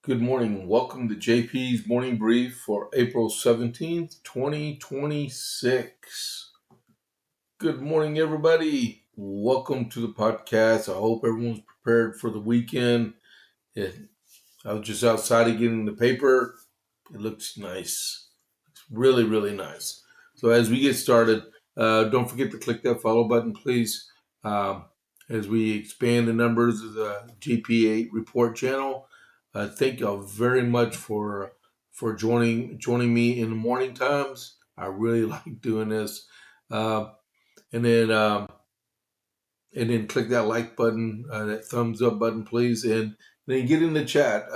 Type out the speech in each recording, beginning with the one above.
Good morning. Welcome to JP's Morning Brief for April 17th, 2026. Good morning, everybody. Welcome to the podcast. I hope everyone's prepared for the weekend. I was just outside getting the paper. It looks nice. It's really, really nice. So as we get started, don't forget to click that follow button, please. Um, as we expand the numbers of the GP8 report channel, thank you all very much for joining me in the morning times. I really like doing this. Uh, and then click that like button, that thumbs up button, please, and then get in the chat.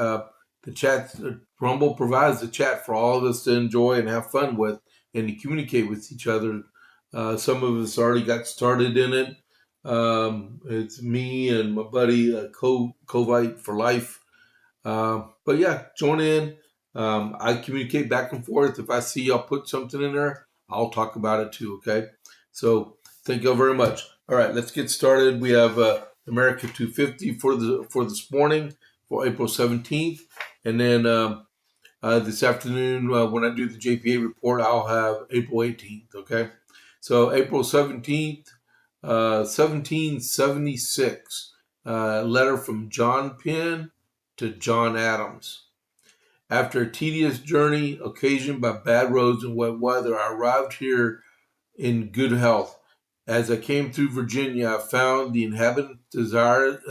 Rumble provides the chat for all of us to enjoy and have fun with, and to communicate with each other. Some of us already got started in it. It's me and my buddy Covite for life. But yeah, join in. I communicate back and forth. If I see y'all put something in there, I'll talk about it too. Okay. So thank y'all very much. All right, let's get started. We have America 250 for this morning for April 17th, and then this afternoon when I do the JPA report, I'll have April 18th. Okay. So April 17th, 1776, letter from John Penn to John Adams. After a tedious journey occasioned by bad roads and wet weather, I arrived here in good health. As I came through Virginia, I found the inhabitants desirous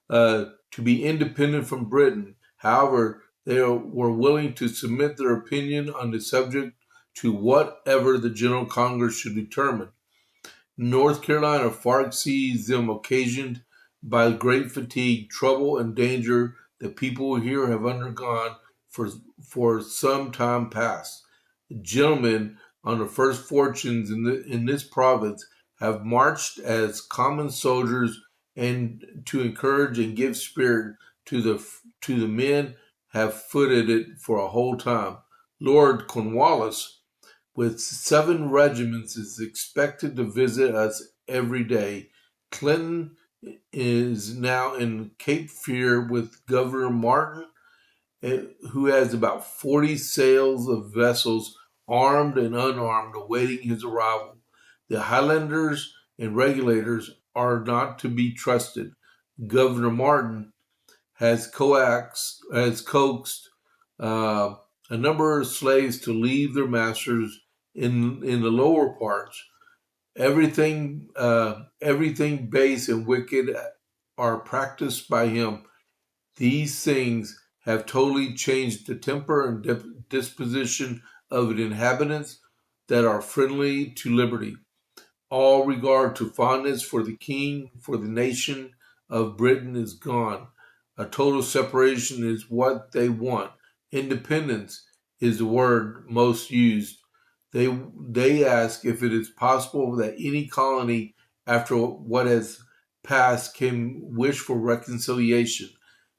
to be independent from Britain. However, they were willing to submit their opinion on the subject to whatever the General Congress should determine. North Carolina far exceeds them occasioned by great fatigue, trouble, and danger the people here have undergone for some time past. The gentlemen on the first fortunes in this province have marched as common soldiers, and to encourage and give spirit to the men have footed it for a whole time. Lord Cornwallis, with 7 regiments, is expected to visit us every day. Clinton is now in Cape Fear with Governor Martin, who has about 40 sails of vessels, armed and unarmed, awaiting his arrival. The Highlanders and regulators are not to be trusted. Governor Martin has coaxed uh, a number of slaves to leave their masters in the lower parts. Everything base and wicked are practiced by him. These things have totally changed the temper and disposition of the inhabitants that are friendly to liberty. All regard to fondness for the king, for the nation of Britain is gone. A total separation is what they want. Independence is the word most used. They ask if it is possible that any colony, after what has passed, can wish for reconciliation.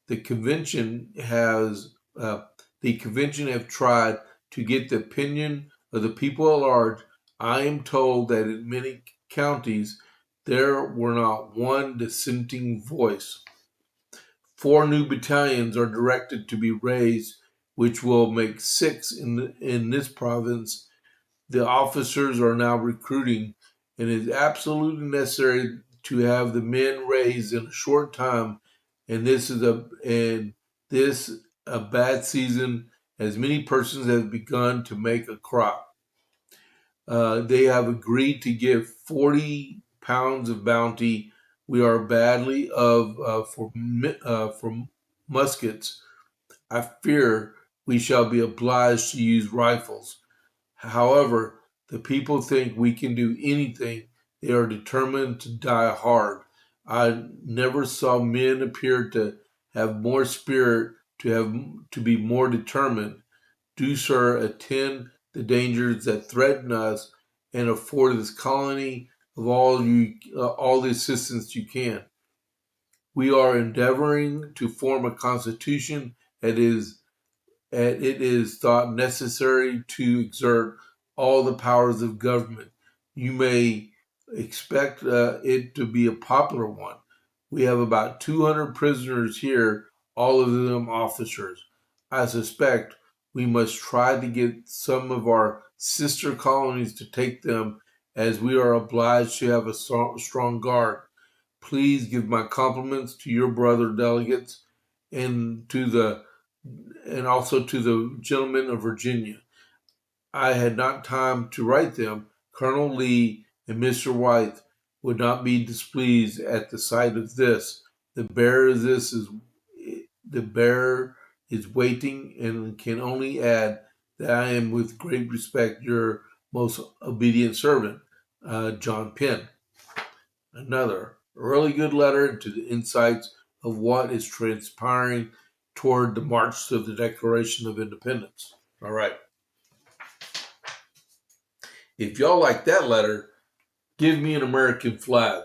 The convention has the convention have tried to get the opinion of the people at large. I am told that in many counties there were not one dissenting voice. 4 new battalions are directed to be raised, which will make 6 in this province. The officers are now recruiting, and it is absolutely necessary to have the men raised in a short time. And this is a bad season, as many persons have begun to make a crop. They have agreed to give 40 pounds of bounty. We are badly for muskets. I fear we shall be obliged to use rifles. However, the people think we can do anything. They are determined to die hard. I never saw men appear to have more spirit, to be more determined. Do, sir, attend the dangers that threaten us, and afford this colony of all the assistance you can. We are endeavoring to form a constitution that it is thought necessary to exert all the powers of government. You may expect it to be a popular one. We have about 200 prisoners here, all of them officers. I suspect we must try to get some of our sister colonies to take them, as we are obliged to have a strong guard. Please give my compliments to your brother delegates and also to the gentlemen of Virginia. I had not time to write them. Colonel Lee and Mr. White would not be displeased at the sight of this. The bearer is waiting and can only add that I am with great respect your most obedient servant, John Penn. Another really good letter into the insights of what is transpiring toward the march to the Declaration of Independence. All right. If y'all like that letter, give me an American flag.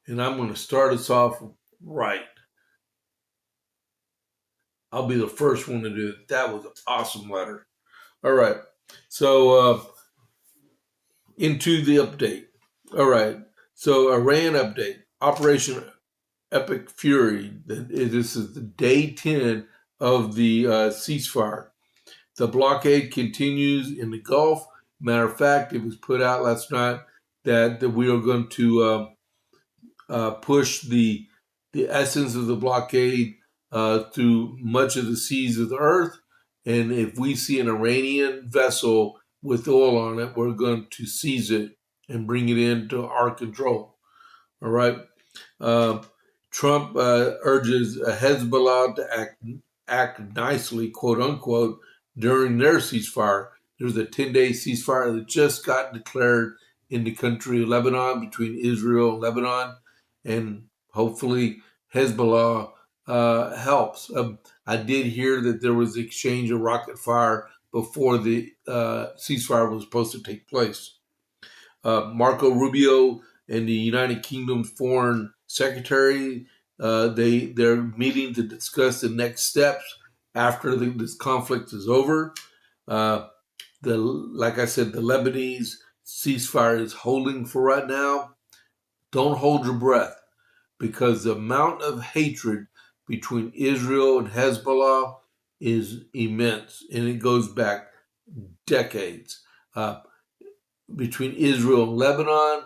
And I'm going to start us off right. I'll be the first one to do it. That was an awesome letter. All right. So, into the update. All right. So, Iran update. Operation Epic Fury. This is the day 10 of the ceasefire. The blockade continues in the Gulf. Matter of fact, it was put out last night that we are going to push the essence of the blockade through much of the seas of the earth. And if we see an Iranian vessel with oil on it, we're going to seize it and bring it into our control. All right. Trump urges Hezbollah to act nicely, quote unquote, during their ceasefire. There's a 10-day ceasefire that just got declared in the country of Lebanon, between Israel and Lebanon, and hopefully Hezbollah helps. I did hear that there was exchange of rocket fire before the ceasefire was supposed to take place. Marco Rubio and the United Kingdom's foreign secretary, they're meeting to discuss the next steps after this conflict is over. Like I said, the Lebanese ceasefire is holding for right now. Don't hold your breath, because the amount of hatred between Israel and Hezbollah is immense, and it goes back decades. Between Israel and Lebanon,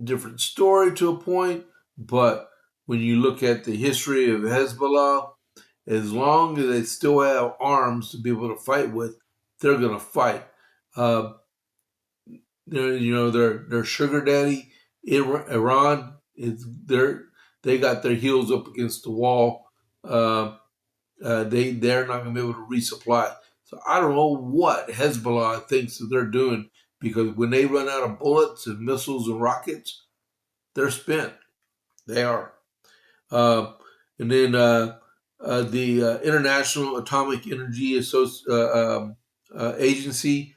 different story to a point, but when you look at the history of Hezbollah, as long as they still have arms to be able to fight with, they're going to fight. Their sugar daddy, Iran, they got their heels up against the wall. They're not going to be able to resupply. So I don't know what Hezbollah thinks that they're doing, because when they run out of bullets and missiles and rockets, they're spent. They are. And then the International Atomic Energy Agency,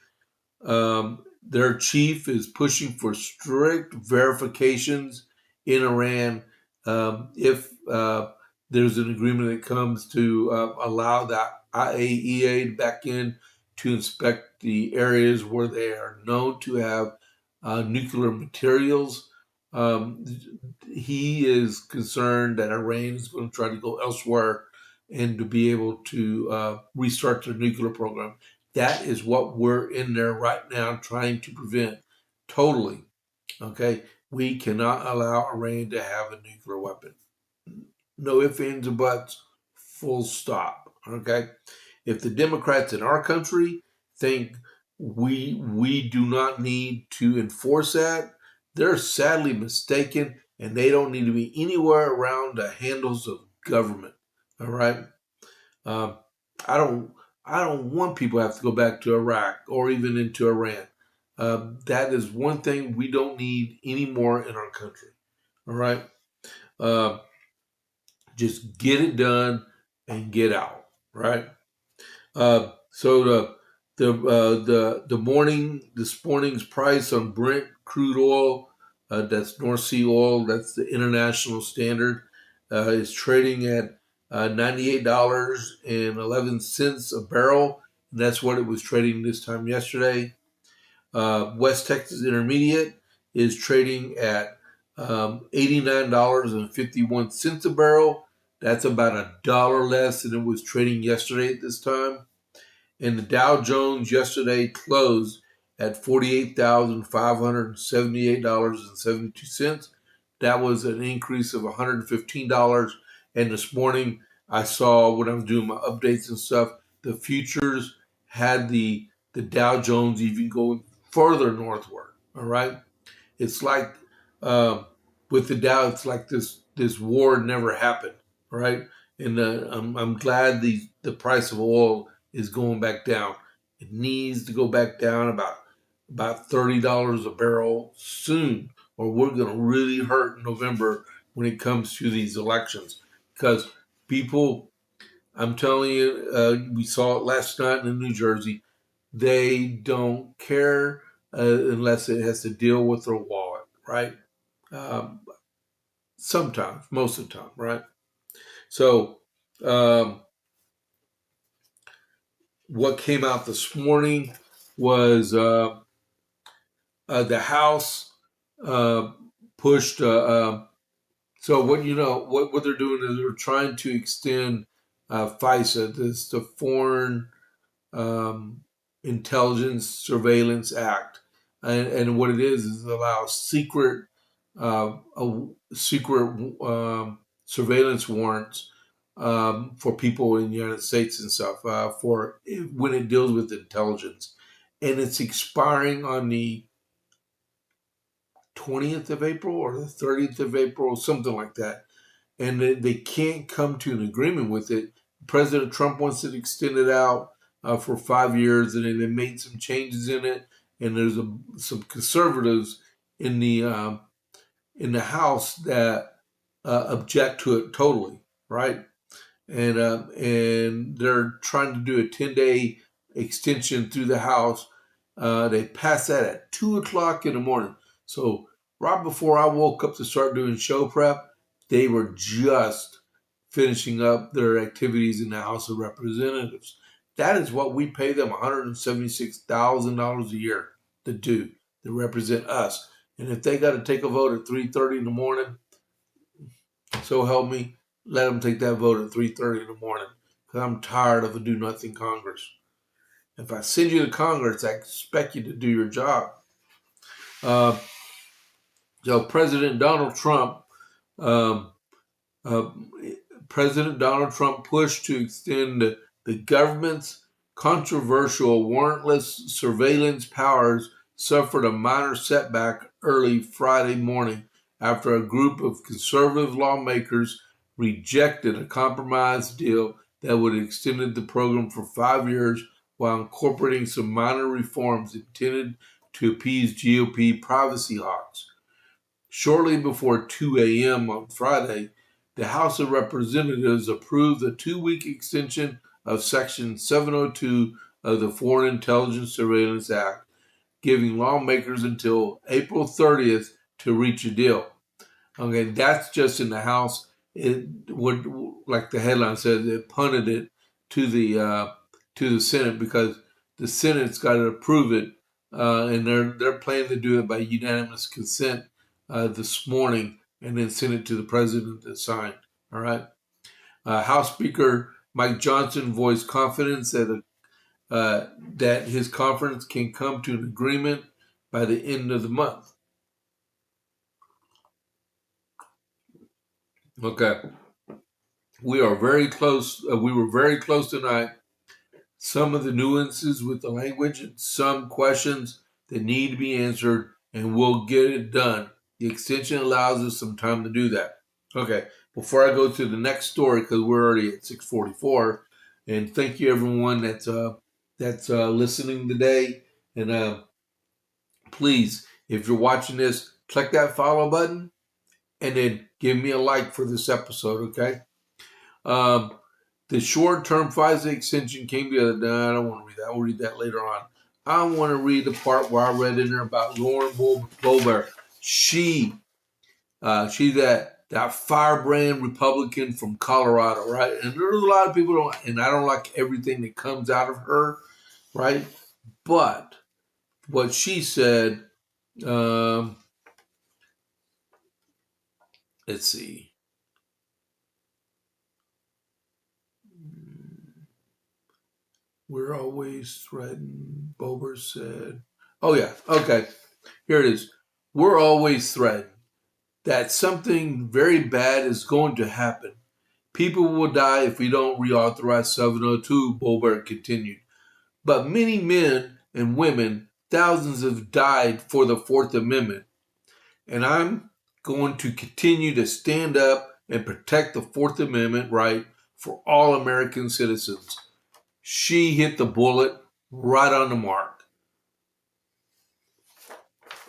their chief is pushing for strict verifications in Iran if there's an agreement that comes to allow the IAEA back in to inspect the areas where they are known to have nuclear materials. He is concerned that Iran is going to try to go elsewhere and to be able to restart their nuclear program. That is what we're in there right now trying to prevent. Totally. Okay? We cannot allow Iran to have a nuclear weapon. No ifs, ands, or buts. Full stop. Okay? If the Democrats in our country think we do not need to enforce that, they're sadly mistaken, and they don't need to be anywhere around the handles of government. All right? I don't want people to have to go back to Iraq or even into Iran. That is one thing we don't need anymore in our country. All right? Just get it done and get out. Right? So this morning's price on Brent crude oil, that's North Sea oil, that's the international standard, is trading at $98.11 a barrel. And that's what it was trading this time yesterday. West Texas Intermediate is trading at $89.51 a barrel. That's about $1 less than it was trading yesterday at this time. And the Dow Jones yesterday closed at $48,578.72. That was an increase of $115. And this morning, I saw when I was doing my updates and stuff, the futures had the Dow Jones even going further northward. All right, it's like um, with the Dow, it's like this war never happened, right? And I'm glad the price of oil is going back down. It needs to go back down about $30 a barrel soon, or we're going to really hurt in November when it comes to these elections. Because people, I'm telling you, we saw it last night in New Jersey. They don't care unless it has to deal with their wallet, right? Um, Sometimes, most of the time, right? So, um, what came out this morning was the House uh, pushed. So, what they're doing is they're trying to extend FISA, this the Foreign um, Intelligence Surveillance Act, and what it is it allows secret surveillance warrants for people in the United States and stuff for when it deals with intelligence, and it's expiring on the 20th of April or the 30th of April, something like that, and they can't come to an agreement with it. President Trump wants it extended out for 5 years, and they made some changes in it. And there's some conservatives in the House that object to it totally, right? And they're trying to do a 10-day extension through the House. They passed that at 2 o'clock in the morning. So right before I woke up to start doing show prep, they were just finishing up their activities in the House of Representatives. That is what we pay them $176,000 a year to do, to represent us. And if they got to take a vote at 3:30 in the morning, so help me, let them take that vote at 3:30 in the morning. Because I'm tired of a do nothing Congress. If I send you to Congress, I expect you to do your job. Uh, so President Donald Trump um, uh, President Donald Trump pushed to extend the government's controversial warrantless surveillance powers suffered a minor setback early Friday morning after a group of conservative lawmakers rejected a compromise deal that would have extended the program for 5 years while incorporating some minor reforms intended to appease GOP privacy hawks. Shortly before 2 a.m. on Friday, the House of Representatives approved a 2-week extension of Section 702 of the Foreign Intelligence Surveillance Act, giving lawmakers until April 30th to reach a deal. Okay, that's just in the House. It would, like the headline says, it punted it to the Senate because the Senate's got to approve it, and they're planning to do it by unanimous consent this morning, and then send it to the president to sign. All right. House Speaker Mike Johnson voiced confidence that his conference can come to an agreement by the end of the month. Okay. We are very close. We were very close tonight. Some of the nuances with the language and some questions that need to be answered, and we'll get it done. The extension allows us some time to do that. Okay, before I go to the next story, because we're already at 6:44, and thank you everyone that's listening today. And please, if you're watching this, click that follow button, and then give me a like for this episode. Okay. Um, the short-term FISA extension came the other day. I don't want to read that. I'll read that later on. I want to read the part where I read in there about Lauren Boebert. She's that firebrand Republican from Colorado, right? And there's a lot of people don't, and I don't like everything that comes out of her, right? But what she said, um, Let's see. We're always threatened, Bober said. Oh, yeah. Okay. Here it is. We're always threatened that something very bad is going to happen. People will die if we don't reauthorize 702, Bober continued. But many men and women, thousands have died for the Fourth Amendment. And I'm going to continue to stand up and protect the Fourth Amendment right for all American citizens. She hit the bullet right on the mark.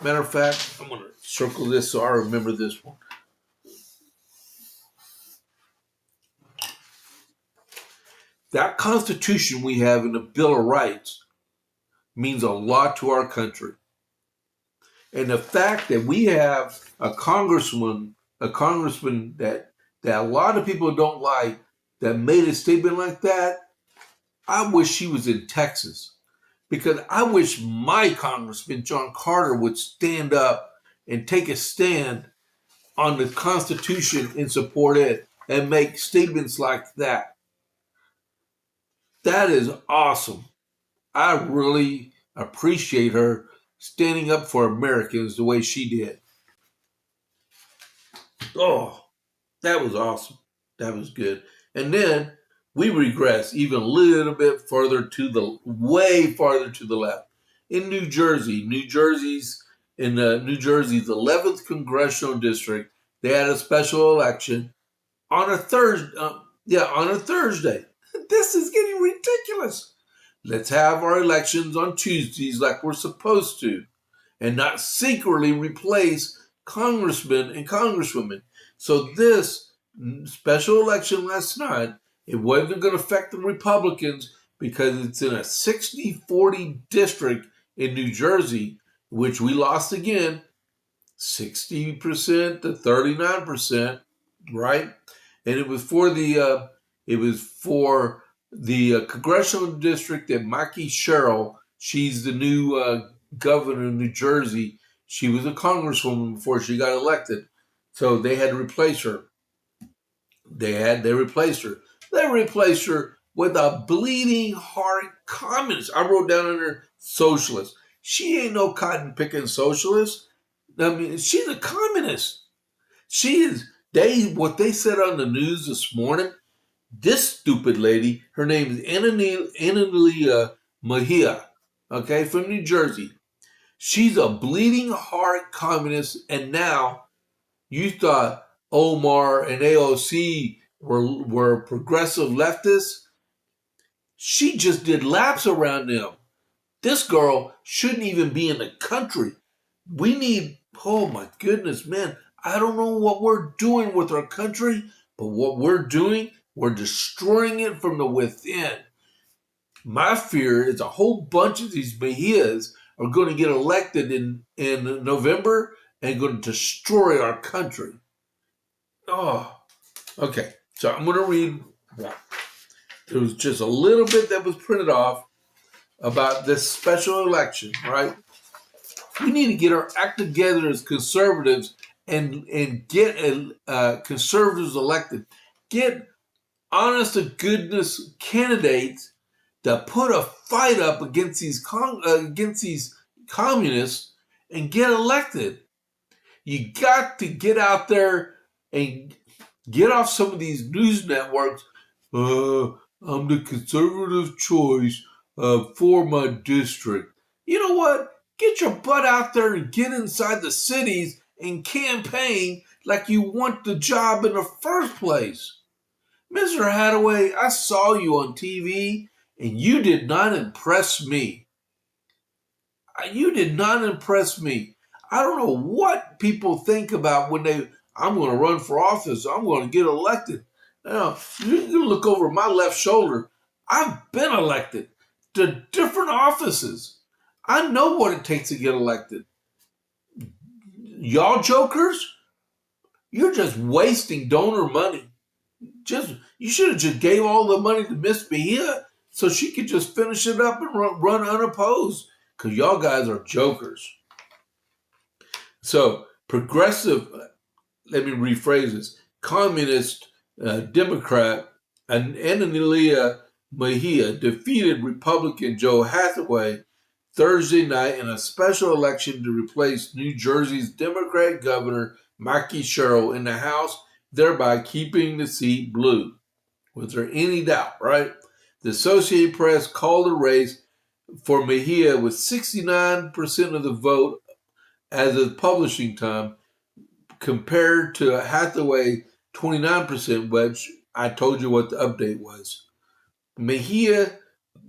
Matter of fact, I'm going to circle this so I remember this one. That Constitution we have in the Bill of Rights means a lot to our country. And the fact that we have a congressman that a lot of people don't like that made a statement like that, I wish he was in Texas. Because I wish my congressman, John Carter, would stand up and take a stand on the Constitution and support it and make statements like that. That is awesome. I really appreciate her standing up for Americans the way she did. Oh, that was awesome. That was good. And then we regress even a little bit way farther to the left. In New Jersey, New Jersey's 11th congressional district, they had a special election on a Thursday. On a Thursday. This is getting ridiculous. Let's have our elections on Tuesdays like we're supposed to, and not secretly replace congressmen and congresswomen. So this special election last night, it wasn't going to affect the Republicans because it's in a 60-40 district in New Jersey, which we lost again, 60% to 39%, right? And it was for the congressional district that Mikey Sherrill, she's the new governor of New Jersey. She was a congresswoman before she got elected. So they had to replace her. They replaced her. They replaced her with a bleeding heart communist. I wrote down in her socialist. She ain't no cotton picking socialist. I mean, she's a communist. She is. What they said on the news this morning. This stupid lady, her name is Analia Mejia, okay, from New Jersey. She's a bleeding heart communist, and now you thought Omar and AOC were progressive leftists. She just did laps around them. This girl shouldn't even be in the country. We need, oh my goodness, man, I don't know what we're doing with our country, but what we're doing, we're destroying it from the within. My fear is a whole bunch of these Mejias are going to get elected in November and going to destroy our country. Oh, okay. So I'm going to read. There was just a little bit that was printed off about this special election, right? We need to get our act together as conservatives and get conservatives elected. Get honest to goodness candidates that put a fight up against these communists and get elected. You got to get out there and get off some of these news networks. I'm the conservative choice for my district. You know what? Get your butt out there and get inside the cities and campaign like you want the job in the first place. Mr. Hathaway, I saw you on TV and you did not impress me. You did not impress me. I don't know what people think about when I'm going to run for office. I'm going to get elected. Now, you can look over my left shoulder. I've been elected to different offices. I know what it takes to get elected. Y'all jokers, you're just wasting donor money. You should have just gave all the money to Miss Mejia so she could just finish it up and run unopposed. Because y'all guys are jokers. So progressive let me rephrase this, communist Democrat Ananilia Mejia defeated Republican Joe Hathaway Thursday night in a special election to replace New Jersey's Democrat Governor Mikey Sherrill in the House, thereby keeping the seat blue. Was there any doubt, right? The Associated Press called the race for Mejia with 69% of the vote as of publishing time, compared to Hathaway 29%, which I told you what the update was. Mejia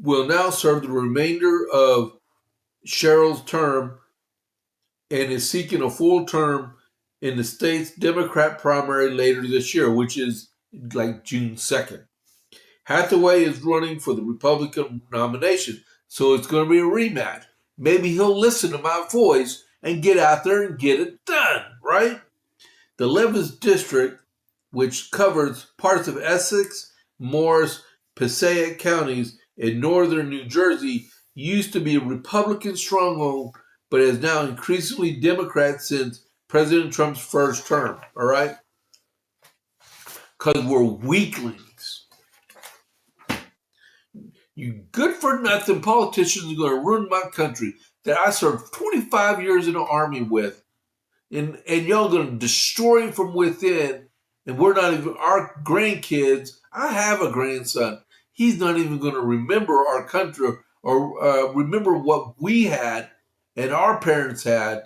will now serve the remainder of Sherrill's term and is seeking a full term in the state's Democrat primary later this year, which is like June 2nd. Hathaway is running for the Republican nomination, so it's going to be a rematch. Maybe he'll listen to my voice and get out there and get it done, right? The 11th district, which covers parts of Essex, Morris, Passaic counties in northern New Jersey, used to be a Republican stronghold, but is now increasingly Democrat since President Trump's first term, all right? Because we're weaklings. You good-for-nothing politicians are going to ruin my country that I served 25 years in the Army with. And y'all going to destroy it from within, and we're not even, our grandkids, I have a grandson, he's not even going to remember our country or remember what we had and our parents had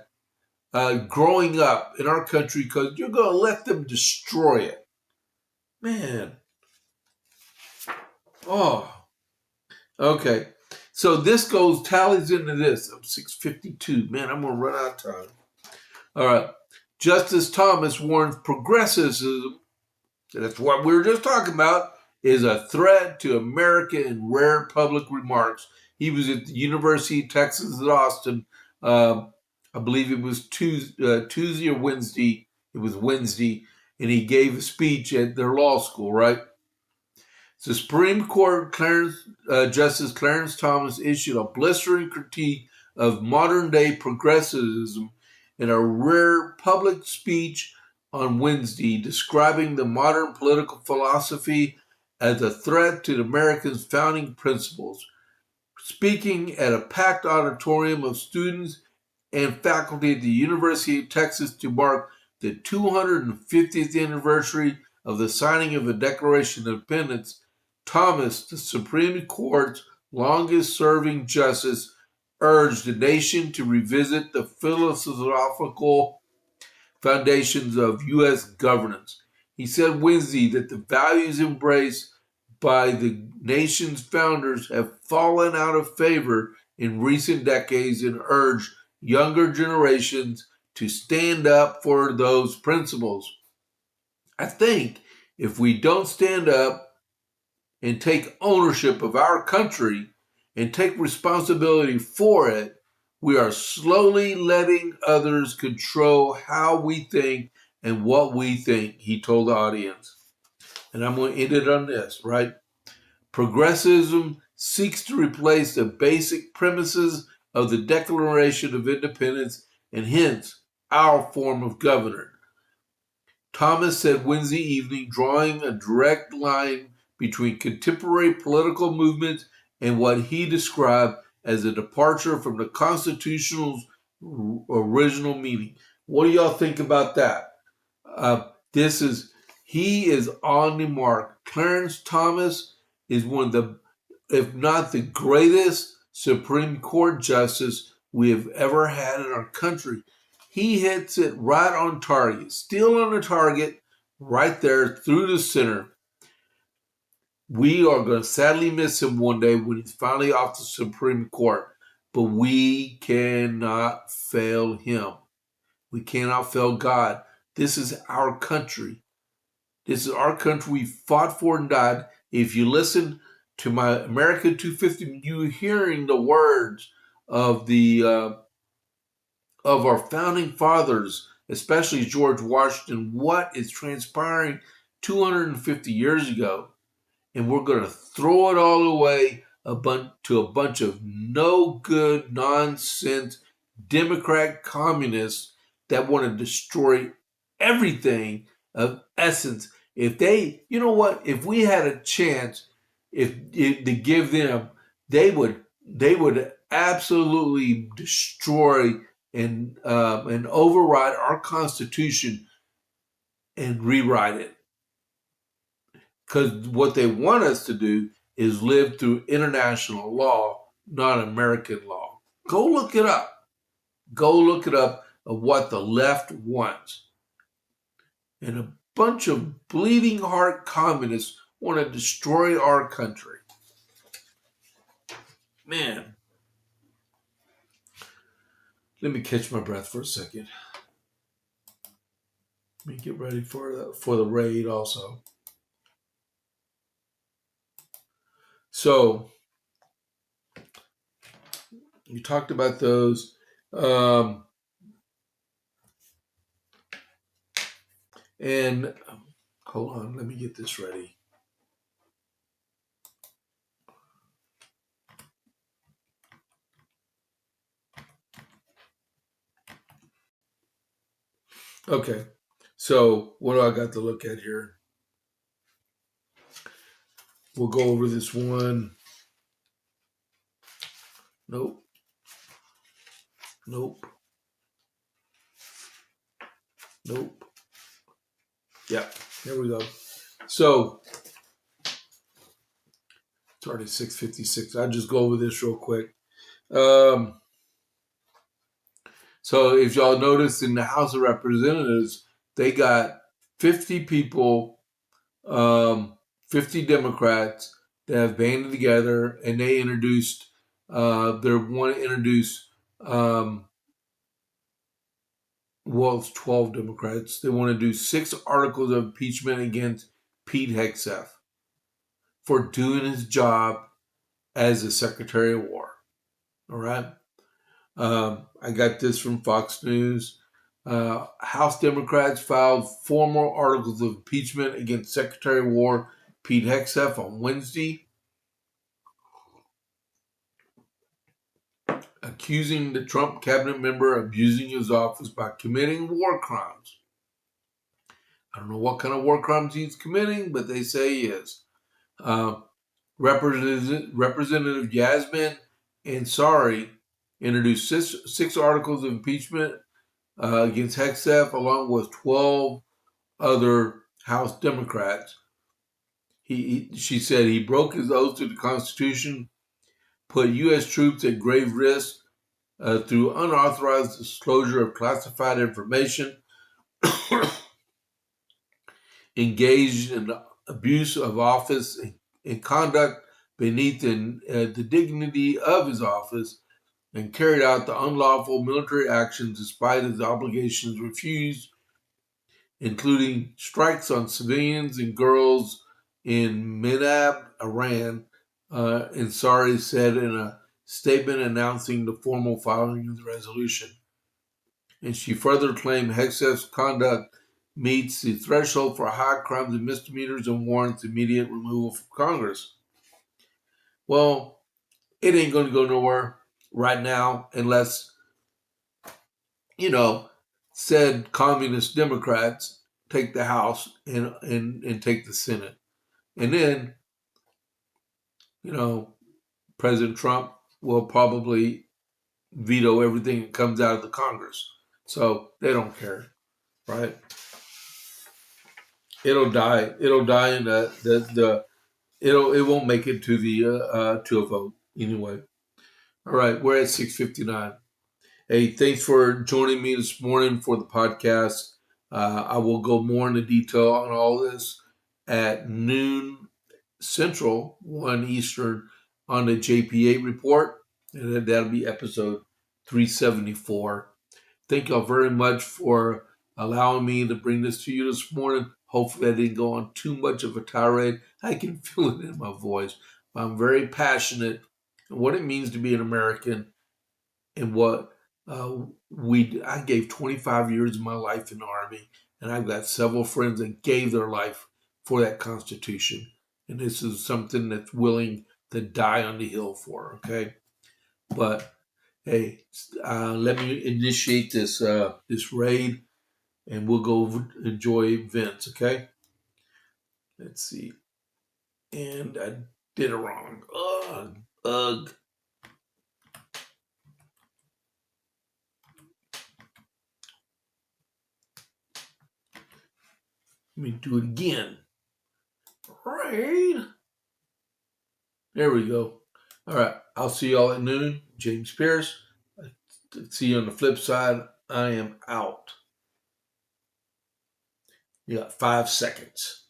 growing up in our country, because you're going to let them destroy it. Man. Oh. Okay. So this tallies into this. I'm 6:52. Man, I'm going to run out of time. All right. Justice Thomas warns progressivism, that's what we were just talking about, is a threat to America in rare public remarks. He was at the University of Texas at Austin. I believe it was Tuesday or Wednesday. It was Wednesday, and he gave a speech at their law school, right? The Supreme Court Justice Clarence Thomas issued a blistering critique of modern-day progressivism in a rare public speech on Wednesday, describing the modern political philosophy as a threat to America's founding principles. Speaking at a packed auditorium of students and faculty at the University of Texas to mark the 250th anniversary of the signing of the Declaration of Independence, Thomas, the Supreme Court's longest-serving justice, urged the nation to revisit the philosophical foundations of U.S. governance. He said Wednesday that the values embraced by the nation's founders have fallen out of favor in recent decades and urged younger generations to stand up for those principles. I think if we don't stand up and take ownership of our country and take responsibility for it, we are slowly letting others control how we think and what we think, he told the audience. And I'm going to end it on this, right? Progressivism seeks to replace the basic premises of the Declaration of Independence and hence our form of government. Thomas said Wednesday evening, drawing a direct line between contemporary political movements and what he described as a departure from the Constitution's original meaning. What do y'all think about that? He is on the mark. Clarence Thomas is one of the, if not the greatest Supreme Court justice we have ever had in our country. He hits it right on target, still on the target, right there through the center. We are going to sadly miss him one day when he's finally off the Supreme Court, but we cannot fail him. We cannot fail God. This is our country. This is our country we fought for and died. If you listen to my America 250, you're hearing the words of of our founding fathers, especially George Washington, what is transpiring 250 years ago. And we're going to throw it all away to a bunch of no good, nonsense, Democrat communists that want to destroy everything of essence. If they, you know what, if we had a chance, if to give them, they would absolutely destroy and override our Constitution and rewrite it. Because what they want us to do is live through international law, not American law. Go look it up. Go look it up of what the left wants. And a bunch of bleeding heart communists want to destroy our country. Man, let me catch my breath for a second. Let me get ready for the raid also. So, you talked about those. And hold on, let me get this ready. Okay, so what do I got to look at here? We'll go over this one. Nope. Nope. Nope. Yeah, here we go. So, it's already 6:56. I'll just go over this real quick. So, if y'all notice in the House of Representatives, they got 50 people, 50 Democrats that have banded together, and they introduced, they want to introduce, well, it's 12 Democrats. They want to do 6 articles of impeachment against Pete Hegseth for doing his job as the Secretary of War. All right. I got this from Fox News. House Democrats filed 4 more articles of impeachment against Secretary of War Pete Hegseth on Wednesday, accusing the Trump cabinet member of abusing his office by committing war crimes. I don't know what kind of war crimes he's committing, but they say he is. Representative Yasmin Ansari introduced 6 articles of impeachment against Hegseth, along with 12 other House Democrats. She said he broke his oath to the Constitution, put U.S. troops at grave risk through unauthorized disclosure of classified information, engaged in abuse of office and conduct beneath the dignity of his office, and carried out the unlawful military actions despite his obligations refused, including strikes on civilians and girls in Minab, Iran, Ansari said in a statement announcing the formal filing of the resolution. And she further claimed Hegseth's conduct meets the threshold for high crimes and misdemeanors and warrants immediate removal from Congress. Well, it ain't going to go nowhere right now unless, said communist Democrats take the House and take the Senate. And then, President Trump will probably veto everything that comes out of the Congress. So they don't care, right? It'll die. It'll die in it won't make it to the to a vote anyway. All right, we're at 6:59. Hey, thanks for joining me this morning for the podcast. I will go more into detail on all this at noon Central, 1 Eastern, on the JP8 report, and that'll be episode 374. Thank y'all very much for allowing me to bring this to you this morning. Hopefully I didn't go on too much of a tirade. I can feel it in my voice. I'm very passionate on what it means to be an American and what I gave 25 years of my life in the Army, and I've got several friends that gave their life for that Constitution. And this is something that's willing to die on the hill for, okay? But hey, let me initiate this raid. and we'll go enjoy Vince, okay? Let's see. And I did it wrong. Ugh. Ugh. Let me do it again. Right. There we go. All right. I'll see y'all at noon. James Pierce. See you on the flip side. I am out. You got 5 seconds.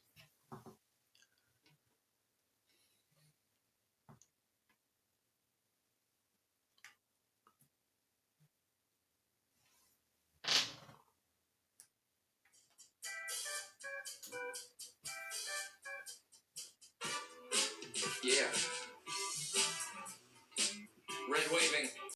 Yeah.